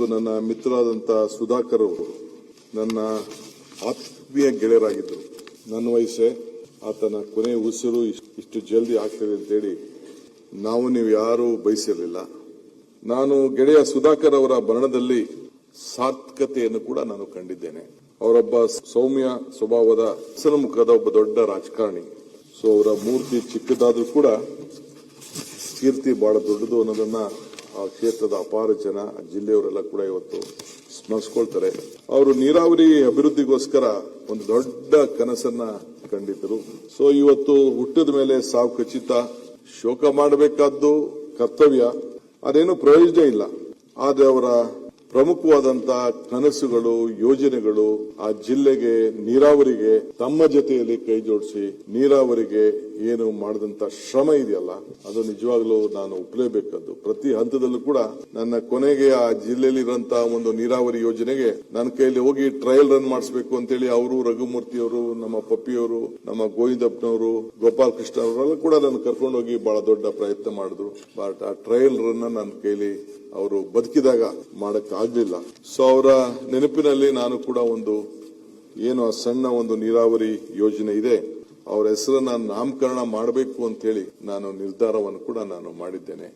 ನನ್ನ ಮಿತ್ರರಾದಂಥ ಸುಧಾಕರ್ ಅವರು ನನ್ನ ಆತ್ಮೀಯ ಗೆಳೆಯರಾಗಿದ್ದರು. ನನ್ನ ವಯಸ್ಸೇ ಆತನ ಕೊನೆ ಉಸಿರು ಇಷ್ಟು ಜಲ್ದಿ ಆಗ್ತದೆ ಅಂತೇಳಿ ನೀವು ಯಾರೂ ಬಯಸಿರಲಿಲ್ಲ. ನಾನು ಗೆಳೆಯ ಸುಧಾಕರ್ ಅವರ ಮರಣದಲ್ಲಿ ಸಾರ್ಥಕತೆಯನ್ನು ಕೂಡ ನಾನು ಕಂಡಿದ್ದೇನೆ. ಅವರೊಬ್ಬ ಸೌಮ್ಯ ಸ್ವಭಾವದ ಹಸನ್ಮುಖದ ಒಬ್ಬ ದೊಡ್ಡ ರಾಜಕಾರಣಿ. ಅವರ ಮೂರ್ತಿ ಚಿಕ್ಕದಾದ್ರೂ ಕೂಡ ಕೀರ್ತಿ ಬಹಳ ದೊಡ್ಡದು ಅನ್ನೋದನ್ನ ಆ ಕ್ಷೇತ್ರದ ಅಪಾರ ಜನ, ಜಿಲ್ಲೆಯವರೆಲ್ಲ ಕೂಡ ಇವತ್ತು ಸ್ಮರಿಸಿಕೊಳ್ತಾರೆ. ಅವರು ನೀರಾವರಿ ಅಭಿವೃದ್ಧಿಗೋಸ್ಕರ ಒಂದು ದೊಡ್ಡ ಕನಸನ್ನ ಕಂಡಿದ್ದರು. ಇವತ್ತು ಹುಟ್ಟಿದ ಮೇಲೆ ಸಾವು ಖಚಿತ, ಶೋಕ ಮಾಡಬೇಕಾದ್ದು ಕರ್ತವ್ಯ, ಅದೇನು ಪ್ರಯೋಜನ ಇಲ್ಲ. ಆದರೆ ಅವರ ಪ್ರಮುಖವಾದಂತಹ ಕನಸುಗಳು, ಯೋಜನೆಗಳು ಆ ಜಿಲ್ಲೆಗೆ, ನೀರಾವರಿಗೆ ತಮ್ಮ ಜೊತೆಯಲ್ಲಿ ಕೈ ಜೋಡಿಸಿ ನೀರಾವರಿಗೆ ಏನು ಮಾಡಿದಂತ ಶ್ರಮ ಇದೆಯಲ್ಲ, ಅದು ನಿಜವಾಗ್ಲೂ ನಾನು ಒಪ್ಪಲೇಬೇಕಾದ್ದು. ಪ್ರತಿ ಹಂತದಲ್ಲೂ ಕೂಡ ನನ್ನ ಕೊನೆಗೆ ಆ ಜಿಲ್ಲೆಯಲ್ಲಿ ಇರುವಂತಹ ಒಂದು ನೀರಾವರಿ ಯೋಜನೆಗೆ ನನ್ನ ಕೈಯಲ್ಲಿ ಹೋಗಿ ಟ್ರಯಲ್ ರನ್ ಮಾಡಿಸಬೇಕು ಅಂತೇಳಿ ಅವರು, ರಘುಮೂರ್ತಿಯವರು, ನಮ್ಮ ಪಪ್ಪಿಯವರು, ನಮ್ಮ ಗೋವಿಂದಪ್ಪನವರು, ಗೋಪಾಲ್ ಕೃಷ್ಣ ಅವರೆಲ್ಲ ಕೂಡ ನನ್ನ ಕರ್ಕೊಂಡು ಹೋಗಿ ಬಹಳ ದೊಡ್ಡ ಪ್ರಯತ್ನ ಮಾಡಿದ್ರು. ಬಟ್ ಆ ಟ್ರಯಲ್ ರನ್ ನನ್ನ ಕೈಲಿ ಅವರು ಬದುಕಿದಾಗ ಮಾಡಕ್ ಆಗ್ಲಿಲ್ಲ. ಅವರ ನೆನಪಿನಲ್ಲಿ ನಾನು ಕೂಡ ಏನು ಸಣ್ಣ ಒಂದು ನೀರಾವರಿ ಯೋಜನೆ ಇದೆ, ಅವರ ಹೆಸರನ್ನ ನಾಮಕರಣ ಮಾಡಬೇಕು ಅಂತ ಹೇಳಿ ನಾನು ನಿರ್ಧಾರವನ್ನು ಕೂಡ ಮಾಡಿದ್ದೇನೆ.